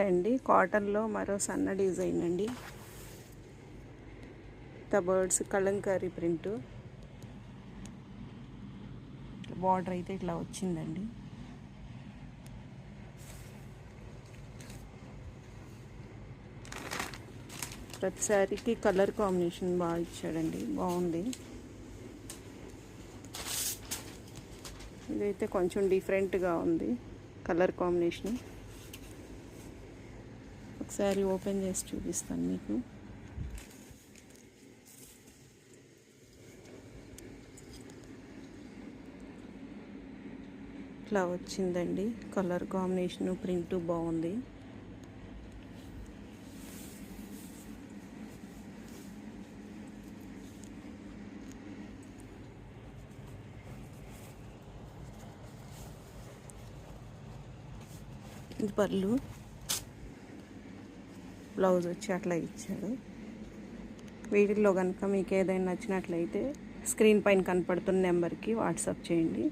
అండి కాటన్లో మరో సన్న డిజైన్ అండి. The birds Kalamkari print. Border అయితే ఇట్లా వచ్చిందండి. ప్రతి శారీకి కలర్ కాంబినేషన్ బాగా ఇచ్చాడండి, బాగుంది. ఇదైతే కొంచెం డిఫరెంట్గా ఉంది కలర్ కాంబినేషన్. ఒకసారి ఓపెన్ చేసి చూపిస్తాను మీకు. ఇట్లా వచ్చిందండి, కలర్ కాంబినేషను ప్రింట్ బాగుంది. ఇది పళ్ళు, బ్లౌజ్ వచ్చి అట్లా ఇచ్చాడు. వీటిలో కనుక మీకు ఏదైనా నచ్చినట్లయితే స్క్రీన్ పైన కనపడుతున్న నెంబర్కి వాట్సాప్ చేయండి.